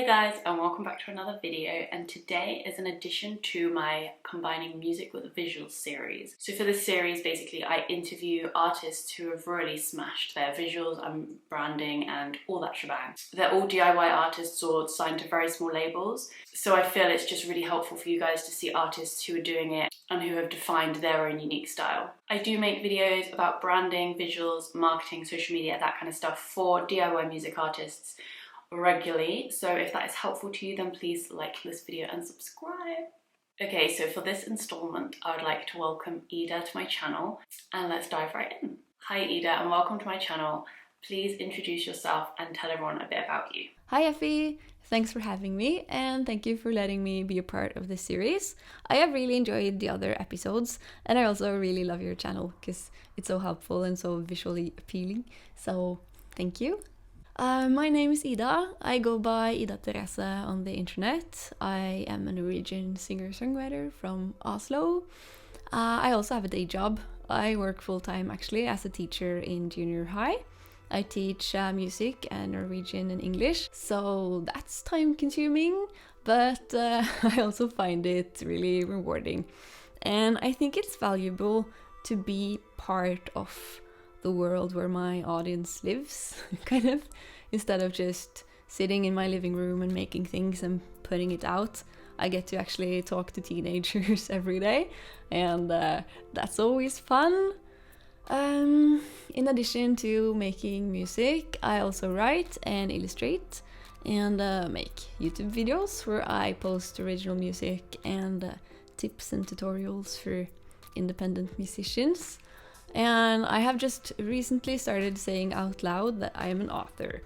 guys, and welcome back to another video, and today is an addition to my combining music with visuals series. So for this series, basically I interview artists who have really smashed their visuals and branding and all that shebang. They're all DIY artists or signed to very small labels, so I feel it's just really helpful for you guys to see artists who are doing it and who have defined their own unique style. I do make videos about branding, visuals, marketing, social media, that kind of stuff for DIY music artists regularly, so if that is helpful to you, then please like this video and subscribe. Okay, so for this installment I would like to welcome Ida to my channel, and let's dive right in. Hi Ida, and welcome to my channel. Please introduce yourself and tell everyone a bit about you. Hi Effie, thanks for having me and thank you for letting me be a part of this series. I have really enjoyed the other episodes, and I also really love your channel because it's so helpful and so visually appealing, so thank you. My name is Ida. I go by Ida Therese on the internet. I am a Norwegian singer-songwriter from Oslo. I also have a day job. I work full-time actually as a teacher in junior high. I teach music and Norwegian and English, so that's time-consuming, but I also find it really rewarding. And I think it's valuable to be part of the world where my audience lives, kind of, instead of just sitting in my living room and making things and putting it out. I get to actually talk to teenagers every day, and that's always fun. In addition to making music, I also write and illustrate and make YouTube videos where I post original music and tips and tutorials for independent musicians. And I have just recently started saying out loud that I am an author,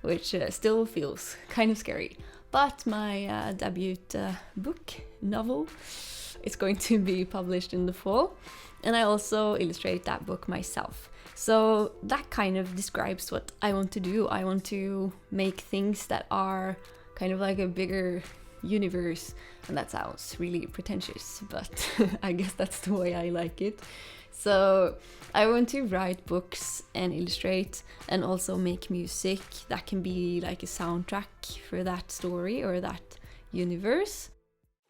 which still feels kind of scary. But my debut book, novel, is going to be published in the fall, and I also illustrate that book myself. So that kind of describes what I want to do. I want to make things that are kind of like a bigger universe, and that sounds really pretentious, but I guess that's the way I like it. So I want to write books and illustrate and also make music that can be like a soundtrack for that story or that universe.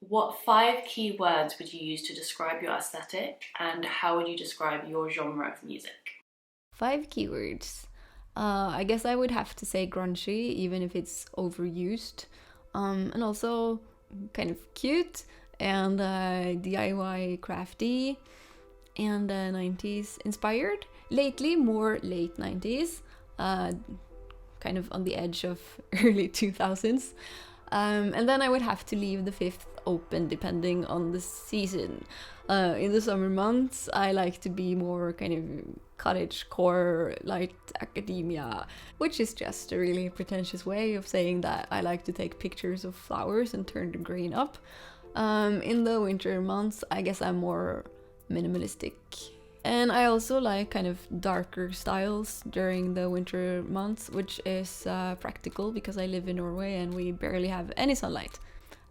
What 5 key words would you use to describe your aesthetic, and how would you describe your genre of music? 5 keywords. I guess I would have to say grungy, even if it's overused, and also kind of cute and DIY crafty and 90s inspired. Lately more late 90s, kind of on the edge of early 2000s. And then I would have to leave the 5th open depending on the season. In the summer months I like to be more kind of cottagecore, light academia, which is just a really pretentious way of saying that I like to take pictures of flowers and turn the grain up. In the winter months I guess I'm more minimalistic. And I also like kind of darker styles during the winter months, which is practical because I live in Norway and we barely have any sunlight.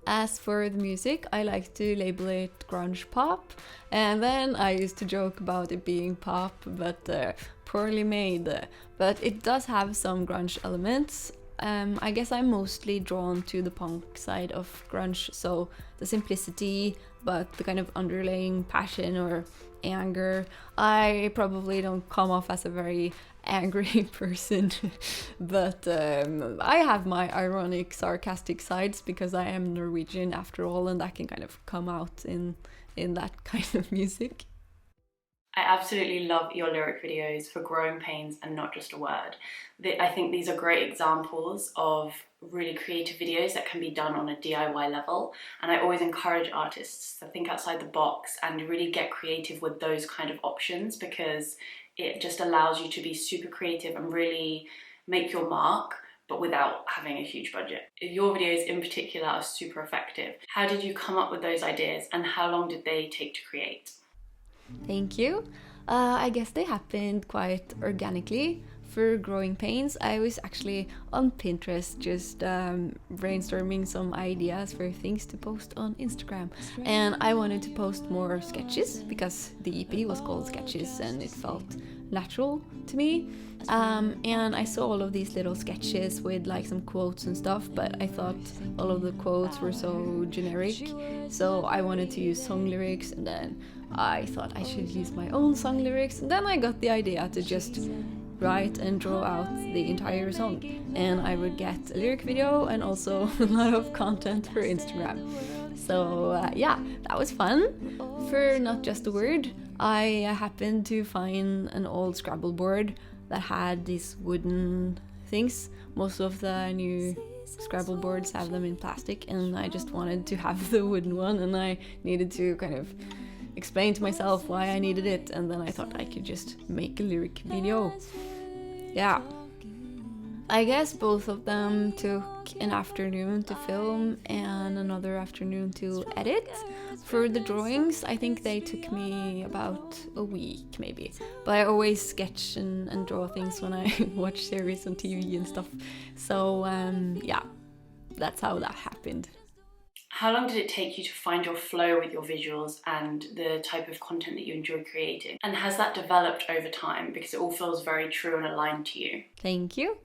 As for the music, I like to label it grunge pop, and then I used to joke about it being pop, but poorly made. But it does have some grunge elements. I guess I'm mostly drawn to the punk side of grunge, so the simplicity, but the kind of underlying passion or anger. I probably don't come off as a very angry person, but I have my ironic, sarcastic sides because I am Norwegian after all, and that can kind of come out in that kind of music. I absolutely love your lyric videos for growing pains and not just a word. I think these are great examples of really creative videos that can be done on a DIY level, and I always encourage artists to think outside the box and really get creative with those kind of options, because it just allows you to be super creative and really make your mark, but without having a huge budget. Your videos in particular are super effective. How did you come up with those ideas, and how long did they take to create? Thank you. I guess they happened quite organically. for growing pains, I was actually on Pinterest just brainstorming some ideas for things to post on Instagram. And I wanted to post more sketches because the EP was called Sketches and it felt natural to me. And I saw all of these little sketches with like some quotes and stuff, but I thought all of the quotes were so generic. So I wanted to use song lyrics, and then I thought I should use my own song lyrics, and then I got the idea to just write and draw out the entire song, and I would get a lyric video and also a lot of content for Instagram. So yeah, that was fun. For not just a word, I happened to find an old Scrabble board that had these wooden things. Most of the new Scrabble boards have them in plastic, and I just wanted to have the wooden one, and I needed to kind of explain to myself why I needed it, and then I thought I could just make a lyric video. Yeah. I guess both of them took an afternoon to film and another afternoon to edit. For the drawings, I think they took me about a week maybe. But I always sketch and draw things when I watch series on TV and stuff. So yeah, that's how that happened. How long did it take you to find your flow with your visuals and the type of content that you enjoy creating? And has that developed over time? Because it all feels very true and aligned to you. Thank you.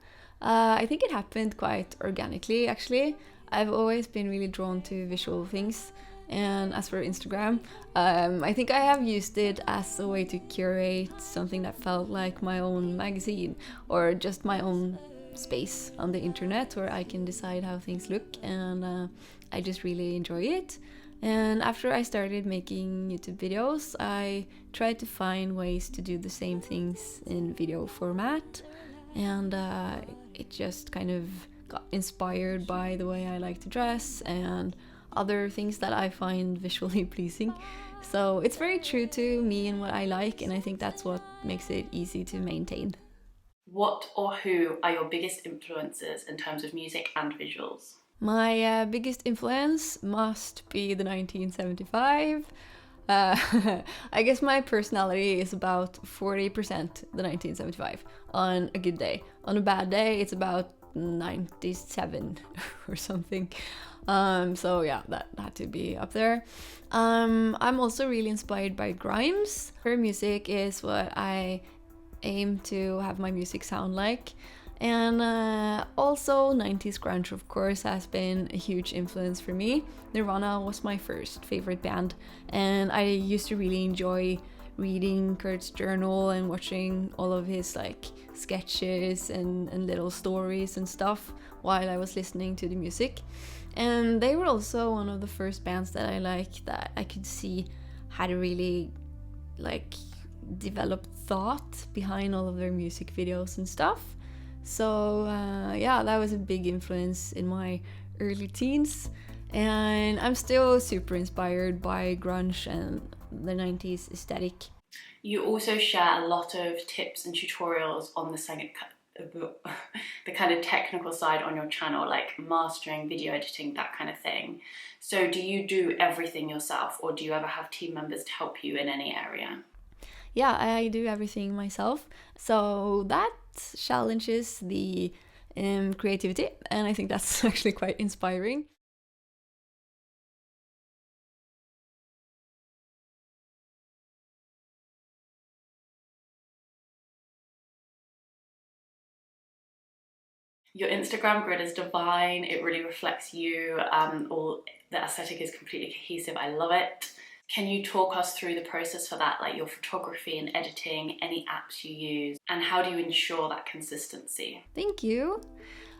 I think it happened quite organically, actually. I've always been really drawn to visual things. And as for Instagram, I think I have used it as a way to curate something that felt like my own magazine or just my own space on the internet where I can decide how things look, and I just really enjoy it. And after I started making YouTube videos, I tried to find ways to do the same things in video format, and it just kind of got inspired by the way I like to dress and other things that I find visually pleasing. So it's very true to me and what I like, and I think that's what makes it easy to maintain. What or who are your biggest influences in terms of music and visuals? My biggest influence must be the 1975. I guess my personality is about 40% the 1975 on a good day. On a bad day, it's about 97 or something. So yeah, that had to be up there. I'm also really inspired by Grimes. Her music is what I aim to have my music sound like. And also 90s grunge, of course, has been a huge influence for me. Nirvana was my first favorite band, and I used to really enjoy reading Kurt's journal and watching all of his like sketches and little stories and stuff while I was listening to the music. And they were also one of the first bands that I liked that I could see had a really like developed thought behind all of their music videos and stuff. So yeah, that was a big influence in my early teens, and I'm still super inspired by grunge and the 90s aesthetic. You also share a lot of tips and tutorials on the kind of technical side on your channel, like mastering, video editing, that kind of thing. So do you do everything yourself, or do you ever have team members to help you in any area? Yeah, I do everything myself. So that challenges the creativity, and I think that's actually quite inspiring. Your Instagram grid is divine. It really reflects you. All the aesthetic is completely cohesive. I love it. Can you talk us through the process for that, like your photography and editing, any apps you use, and how do you ensure that consistency? Thank you.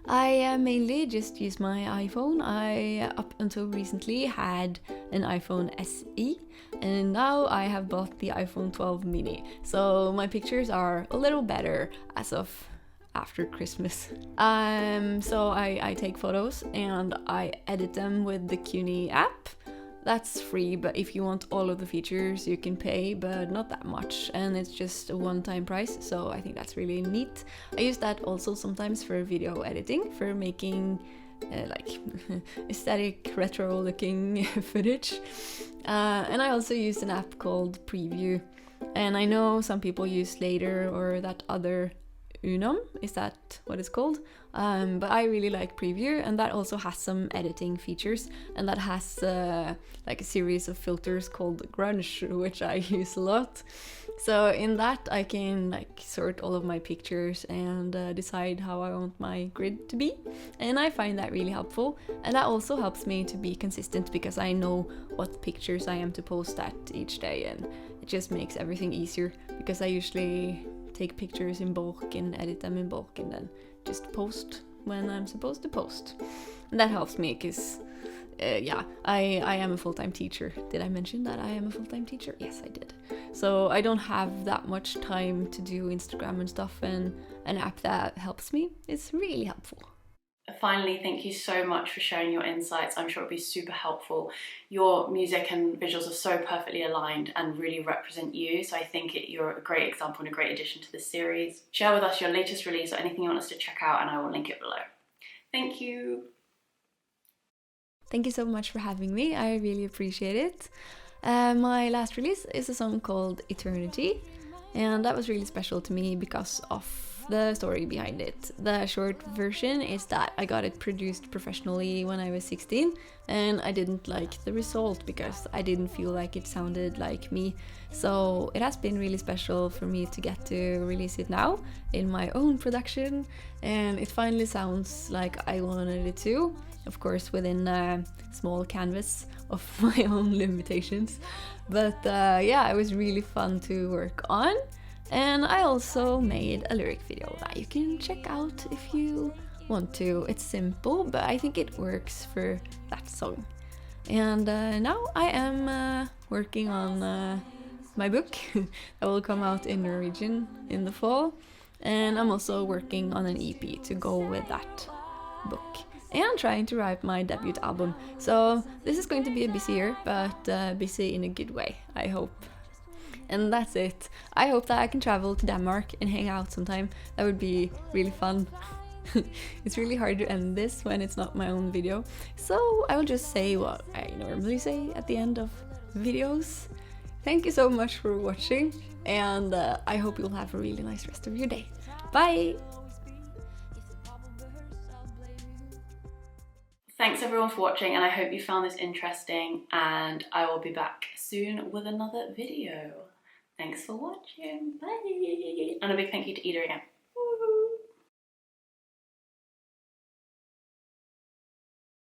I mainly just use my iPhone. I, up until recently, had an iPhone SE, and now I have bought the iPhone 12 mini. So my pictures are a little better as of after Christmas. So I take photos and I edit them with the CUNY app. That's free, but if you want all of the features, you can pay, but not that much, and it's just a one-time price, so I think that's really neat. I use that also sometimes for video editing, for making like aesthetic, retro-looking footage. And I also use an app called Preview, and I know some people use Later or that other Unum, is that what it's called? But I really like Preview, and that also has some editing features, and that has like a series of filters called Grunge, which I use a lot. So in that I can like sort all of my pictures and decide how I want my grid to be, and I find that really helpful. And that also helps me to be consistent because I know what pictures I am to post at each day, and it just makes everything easier because I usually take pictures in bulk and edit them in bulk and then just post when I'm supposed to post. And that helps me because I am a full-time teacher. Did I mention that I am a full-time teacher? Yes, I did. So I don't have that much time to do Instagram and stuff, and an app that helps me is really helpful. Finally, thank you so much for sharing your insights. I'm sure it'll be super helpful. Your music and visuals are so perfectly aligned and really represent you, so I think you're a great example and a great addition to this series. Share with us your latest release or anything you want us to check out, and I will link it below. Thank you. Thank you so much for having me. I really appreciate it. My last release is a song called Eternity, and that was really special to me because of the story behind it. The short version is that I got it produced professionally when I was 16, and I didn't like the result because I didn't feel like it sounded like me. So it has been really special for me to get to release it now in my own production, and it finally sounds like I wanted it to. Of course, within a small canvas of my own limitations. But yeah, it was really fun to work on. And I also made a lyric video that you can check out if you want to. It's simple, but I think it works for that song. And now I am working on my book that will come out in Norwegian in the fall. And I'm also working on an EP to go with that book. And trying to write my debut album. So this is going to be a busy year, but busy in a good way, I hope. And that's it. I hope that I can travel to Denmark and hang out sometime. That would be really fun. It's really hard to end this when it's not my own video. So I will just say what I normally say at the end of videos. Thank you so much for watching, and I hope you'll have a really nice rest of your day. Bye! Thanks everyone for watching, and I hope you found this interesting, and I will be back soon with another video. Thanks for watching, bye! And a big thank you to Ida again.